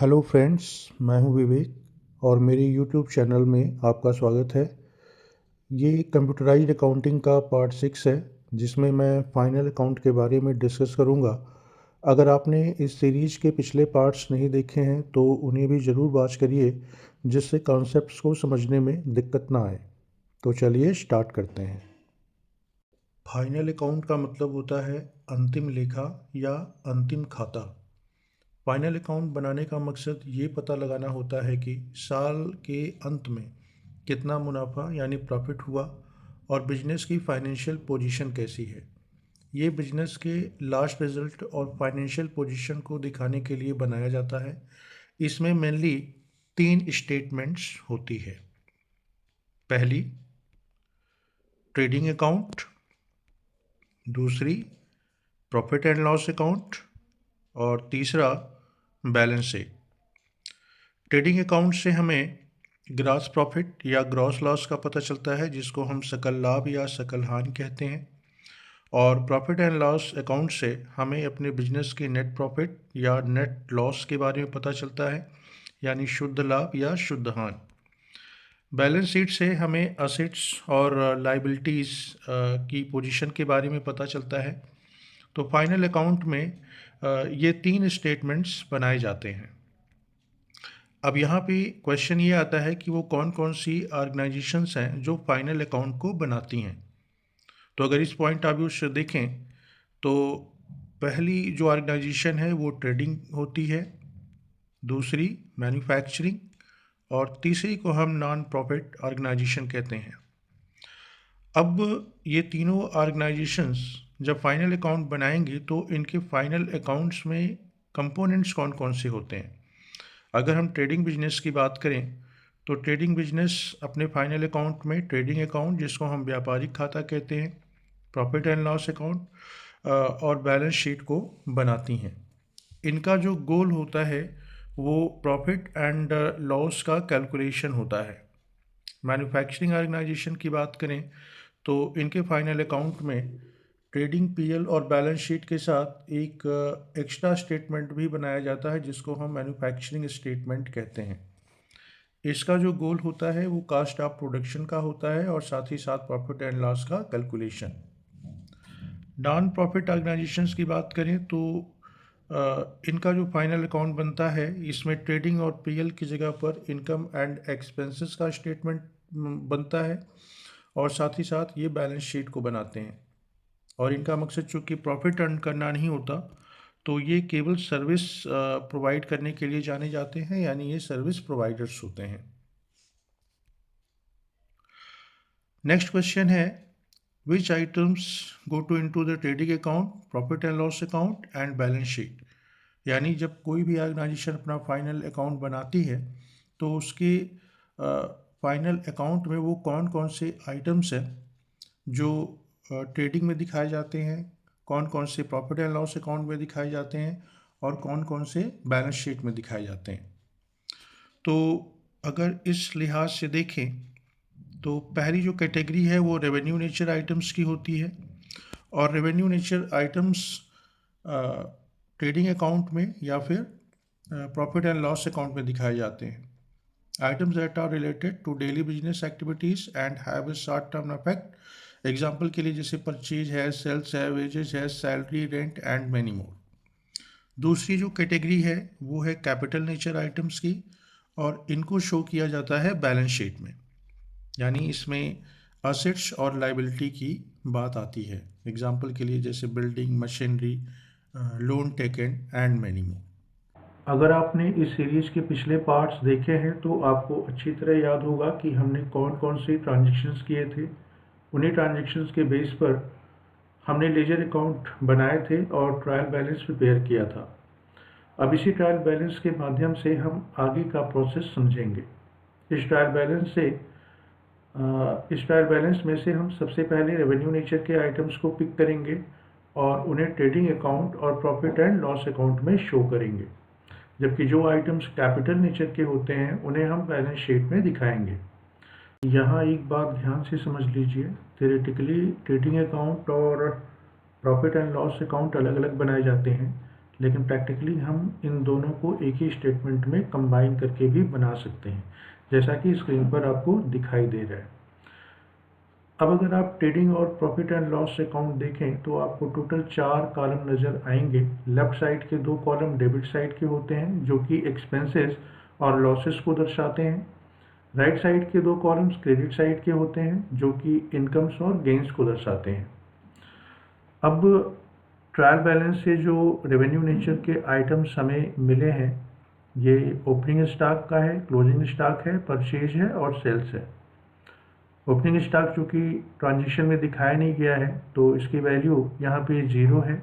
Hello friends, मैं हूं विवेक और मेरे यूट्यूब चैनल में आपका स्वागत है। ये कंप्यूटराइज्ड अकाउंटिंग का पार्ट 6 है, जिसमें मैं फाइनल अकाउंट के बारे में डिस्कस करूंगा। अगर आपने इस सीरीज़ के पिछले पार्ट्स नहीं देखे हैं तो उन्हें भी ज़रूर वॉच करिए, जिससे कॉन्सेप्ट्स को समझने में दिक्कत ना आए। तो चलिए स्टार्ट करते हैं। फाइनल अकाउंट का मतलब होता है अंतिम लेखा या अंतिम खाता। फाइनल अकाउंट बनाने का मकसद ये पता लगाना होता है कि साल के अंत में कितना मुनाफा यानी प्रॉफिट हुआ और बिजनेस की फाइनेंशियल पोजीशन कैसी है। ये बिजनेस के लास्ट रिजल्ट और फाइनेंशियल पोजीशन को दिखाने के लिए बनाया जाता है। इसमें मेनली 3 स्टेटमेंट्स होती है। पहली, ट्रेडिंग अकाउंट। दूसरी, प्रॉफिट एंड लॉस अकाउंट। और तीसरा, बैलेंस शीट। ट्रेडिंग अकाउंट से हमें ग्रॉस प्रॉफिट या ग्रॉस लॉस का पता चलता है, जिसको हम सकल लाभ या सकल हानि कहते हैं। और प्रॉफिट एंड लॉस अकाउंट से हमें अपने बिजनेस के नेट प्रॉफिट या नेट लॉस के बारे में पता चलता है, यानी शुद्ध लाभ या शुद्ध हानि। बैलेंस शीट से हमें असेट्स और लाइबिलिटीज़ की पोजीशन के बारे में पता चलता है। तो फाइनल अकाउंट में ये 3 स्टेटमेंट्स बनाए जाते हैं। अब यहाँ पे क्वेश्चन ये आता है कि वो कौन कौन सी ऑर्गेनाइजेशंस हैं जो फाइनल अकाउंट को बनाती हैं। तो अगर इस पॉइंट ऑफ व्यू से देखें तो पहली जो ऑर्गेनाइजेशन है वो ट्रेडिंग होती है, दूसरी मैन्युफैक्चरिंग और तीसरी को हम नॉन प्रॉफिट ऑर्गेनाइजेशन कहते हैं। अब ये तीनों ऑर्गेनाइजेशंस जब फाइनल अकाउंट बनाएंगे तो इनके फाइनल अकाउंट्स में कंपोनेंट्स कौन कौन से होते हैं। अगर हम ट्रेडिंग बिजनेस की बात करें तो ट्रेडिंग बिजनेस अपने फाइनल अकाउंट में ट्रेडिंग अकाउंट, जिसको हम व्यापारिक खाता कहते हैं, प्रॉफिट एंड लॉस अकाउंट और बैलेंस शीट को बनाती हैं। इनका जो गोल होता है वो प्रॉफिट एंड लॉस का कैलकुलेशन होता है। मैन्युफैक्चरिंग ऑर्गेनाइजेशन की बात करें तो इनके फाइनल अकाउंट में ट्रेडिंग पीएल और बैलेंस शीट के साथ एक एक्स्ट्रा स्टेटमेंट भी बनाया जाता है, जिसको हम मैन्युफैक्चरिंग स्टेटमेंट कहते हैं। इसका जो गोल होता है वो कास्ट ऑफ प्रोडक्शन का होता है और साथ ही साथ प्रॉफिट एंड लॉस का कैलकुलेशन। नॉन प्रॉफिट ऑर्गेनाइजेशंस की बात करें तो इनका जो फाइनल अकाउंट बनता है इसमें ट्रेडिंग और पीएल की जगह पर इनकम एंड एक्सपेंसेस का स्टेटमेंट बनता है और साथ ही साथ ये बैलेंस शीट को बनाते हैं। और इनका मकसद चूँकि प्रॉफिट अर्न करना नहीं होता, तो ये केवल सर्विस प्रोवाइड करने के लिए जाने जाते हैं, यानी ये सर्विस प्रोवाइडर्स होते हैं। नेक्स्ट क्वेश्चन है, which items go to into the trading account, profit and loss account and balance sheet. यानी जब कोई भी ऑर्गेनाइजेशन अपना फाइनल अकाउंट बनाती है तो उसके फाइनल अकाउंट में वो कौन कौन से आइटम्स हैं जो ट्रेडिंग में दिखाए जाते हैं, कौन कौन से प्रॉफिट एंड लॉस अकाउंट में दिखाए जाते हैं और कौन कौन से बैलेंस शीट में दिखाए जाते हैं। तो अगर इस लिहाज से देखें तो पहली जो कैटेगरी है वो रेवेन्यू नेचर आइटम्स की होती है और revenue nature items trading account में या फिर प्रॉफिट एंड लॉस अकाउंट में दिखाए जाते हैं। Items that are related to daily business activities and have a short term effect. Example के लिए जैसे परचेज है, सेल्स है, वेजेस है, salary, rent and many more. दूसरी जो कैटेगरी है वो है कैपिटल नेचर आइटम्स की और इनको शो किया जाता है बैलेंस शीट में, यानी इसमें असेट्स और लाइबिलिटी की बात आती है। एग्जाम्पल के लिए जैसे building, machinery, loan taken and many मोर। अगर आपने इस सीरीज़ के पिछले पार्ट्स देखे हैं तो आपको अच्छी तरह याद होगा कि हमने कौन कौन से ट्रांजैक्शंस किए थे। उन्हीं ट्रांजैक्शंस के बेस पर हमने लेजर अकाउंट बनाए थे और ट्रायल बैलेंस प्रिपेयर किया था। अब इसी ट्रायल बैलेंस के माध्यम से हम आगे का प्रोसेस समझेंगे। इस ट्रायल बैलेंस में से हम सबसे पहले रेवेन्यू नेचर के आइटम्स को पिक करेंगे और उन्हें ट्रेडिंग अकाउंट और प्रॉफिट एंड लॉस अकाउंट में शो करेंगे, जबकि जो आइटम्स कैपिटल नेचर के होते हैं उन्हें हम बैलेंस शीट में दिखाएंगे। यहाँ एक बात ध्यान से समझ लीजिए, थ्योरेटिकली ट्रेडिंग अकाउंट और प्रॉफिट एंड लॉस अकाउंट अलग अलग बनाए जाते हैं, लेकिन प्रैक्टिकली हम इन दोनों को एक ही स्टेटमेंट में कंबाइन करके भी बना सकते हैं, जैसा कि स्क्रीन पर आपको दिखाई दे रहा है। अब अगर आप ट्रेडिंग और प्रॉफिट एंड लॉस अकाउंट देखें तो आपको टोटल 4 कॉलम नज़र आएंगे। लेफ्ट साइड के 2 कॉलम डेबिट साइड के होते हैं जो कि एक्सपेंसेस और लॉसेस को दर्शाते हैं। राइट साइड के 2 कॉलम्स क्रेडिट साइड के होते हैं जो कि इनकम्स और गेंस को दर्शाते हैं। अब ट्रायल बैलेंस से जो रेवेन्यू नेचर के आइटम्स हमें मिले हैं, ये ओपनिंग स्टॉक का है, क्लोजिंग स्टॉक है, परचेज है और सेल्स है। ओपनिंग स्टॉक चूँकि ट्रांजेक्शन में दिखाया नहीं गया है तो इसकी वैल्यू यहाँ पे 0 है।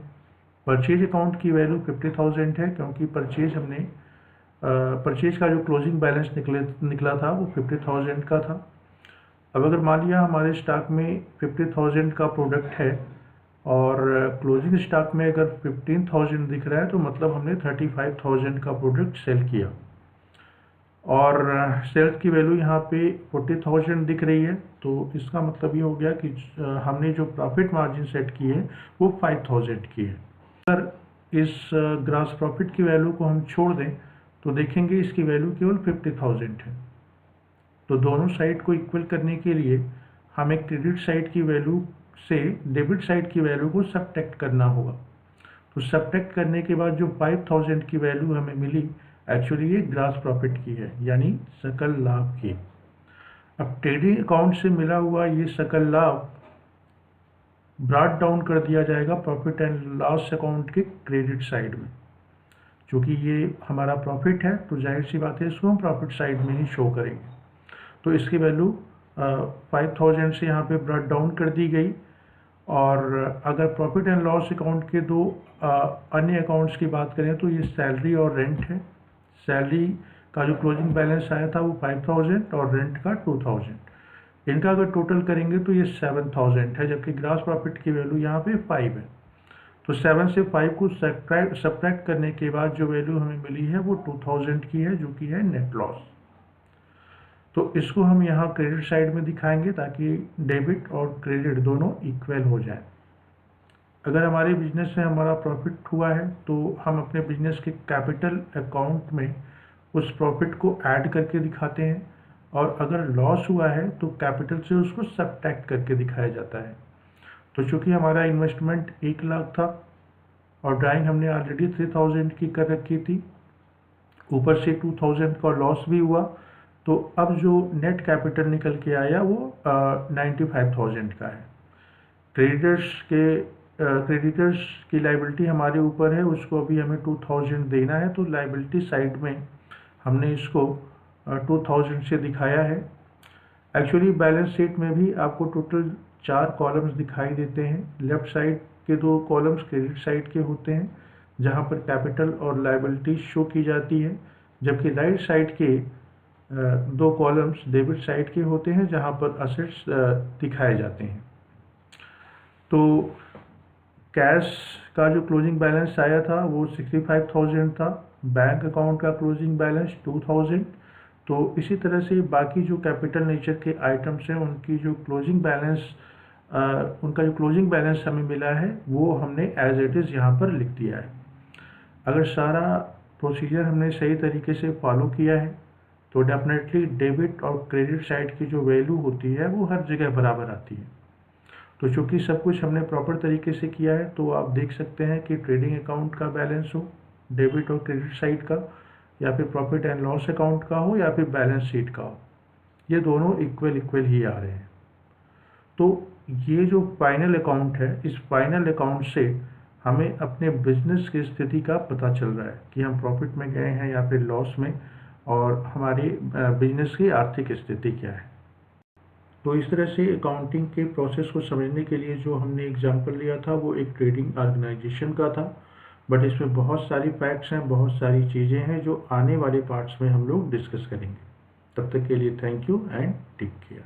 परचेज अकाउंट की वैल्यू 50,000 है क्योंकि परचेज का जो क्लोजिंग बैलेंस निकला था वो 50,000 का था। अब अगर मान लिया हमारे स्टॉक में 50,000 का प्रोडक्ट है और क्लोजिंग स्टॉक में अगर 15,000 दिख रहा है तो मतलब हमने 35,000 का प्रोडक्ट सेल किया और सेल्स की वैल्यू यहाँ पे 40,000 दिख रही है। तो इसका मतलब ये हो गया कि हमने जो प्रॉफिट मार्जिन सेट की है वो 5,000 की है। अगर इस ग्रॉस प्रॉफिट की वैल्यू को हम छोड़ दें तो देखेंगे इसकी वैल्यू केवल 50,000 है। तो दोनों साइड को इक्वल करने के लिए हमें क्रेडिट साइड की वैल्यू से डेबिट साइड की वैल्यू को सबट्रैक्ट करना होगा। तो सबट्रैक्ट करने के बाद जो 5,000 की वैल्यू हमें मिली, एक्चुअली ये ग्रॉस प्रॉफिट की है, यानी सकल लाभ की। अब ट्रेडिंग अकाउंट से मिला हुआ ये सकल लाभ ब्रॉट डाउन कर दिया जाएगा प्रॉफिट एंड लॉस अकाउंट के क्रेडिट साइड में। क्योंकि ये हमारा प्रॉफिट है तो जाहिर सी बात है इसको हम प्रॉफिट साइड में ही शो करेंगे। तो इसकी वैल्यू 5,000 से यहाँ पे ब्रॉट डाउन कर दी गई। और अगर प्रॉफिट एंड लॉस अकाउंट के 2 अन्य अकाउंट्स की बात करें तो ये सैलरी और रेंट है। सैलरी का जो क्लोजिंग बैलेंस आया था वो 5,000 और रेंट का 2,000। इनका अगर टोटल करेंगे तो ये 7,000 है, जबकि ग्रॉस प्रॉफिट की वैल्यू यहाँ पे 5 है। तो 7 से 5 को सब्ट्रैक्ट करने के बाद जो वैल्यू हमें मिली है वो 2,000 की है, जो कि है नेट लॉस। तो इसको हम यहाँ क्रेडिट साइड में दिखाएंगे ताकि डेबिट और क्रेडिट दोनों इक्वल हो जाए। अगर हमारे बिजनेस में हमारा प्रॉफिट हुआ है तो हम अपने बिजनेस के कैपिटल अकाउंट में उस प्रॉफिट को ऐड करके दिखाते हैं, और अगर लॉस हुआ है तो कैपिटल से उसको सबट्रैक्ट करके दिखाया जाता है। तो चूँकि हमारा इन्वेस्टमेंट 1 लाख था और ड्राइंग हमने ऑलरेडी 3,000 की कर रखी थी, ऊपर से 2,000 का लॉस भी हुआ, तो अब जो नेट कैपिटल निकल के आया वो 95,000 का है। क्रेडिटर्स की लाइबिलिटी हमारे ऊपर है, उसको अभी हमें 2,000 देना है। तो लाइबिलिटी साइड में हमने इसको 2,000 से दिखाया है। एक्चुअली बैलेंस शीट में भी आपको टोटल 4 कॉलम्स दिखाई देते हैं। लेफ्ट साइड के 2 कॉलम्स क्रेडिट साइड के होते हैं जहां पर कैपिटल और लाइबिलिटी शो की जाती है, जबकि राइट साइड के 2 कॉलम्स डेबिट साइड के होते हैं जहां पर असेट्स दिखाए जाते हैं। तो कैश का जो क्लोजिंग बैलेंस आया था वो 65,000 था, बैंक अकाउंट का क्लोजिंग बैलेंस 2,000। तो इसी तरह से बाकी जो कैपिटल नेचर के आइटम्स हैं उनका जो क्लोजिंग बैलेंस हमें मिला है वो हमने एज इट इज़ यहाँ पर लिख दिया है। अगर सारा प्रोसीजर हमने सही तरीके से फॉलो किया है तो डेफिनेटली डेबिट और क्रेडिट साइड की जो वैल्यू होती है वो हर जगह बराबर आती है। तो चूँकि सब कुछ हमने प्रॉपर तरीके से किया है तो आप देख सकते हैं कि ट्रेडिंग अकाउंट का बैलेंस हो, डेबिट और क्रेडिट साइड का, या फिर प्रॉफिट एंड लॉस अकाउंट का हो, या फिर बैलेंस शीट का हो, ये दोनों इक्वल ही आ रहे हैं। तो ये जो फाइनल अकाउंट है, इस फाइनल अकाउंट से हमें अपने बिजनेस की स्थिति का पता चल रहा है कि हम प्रॉफिट में गए हैं या फिर लॉस में, और हमारी बिजनेस की आर्थिक स्थिति क्या है। तो इस तरह से अकाउंटिंग के प्रोसेस को समझने के लिए जो हमने एग्जांपल लिया था वो एक ट्रेडिंग ऑर्गेनाइजेशन का था, बट इसमें बहुत सारी फैक्ट्स हैं, बहुत सारी चीज़ें हैं जो आने वाले पार्ट्स में हम लोग डिस्कस करेंगे। तब तक के लिए thank you and take care.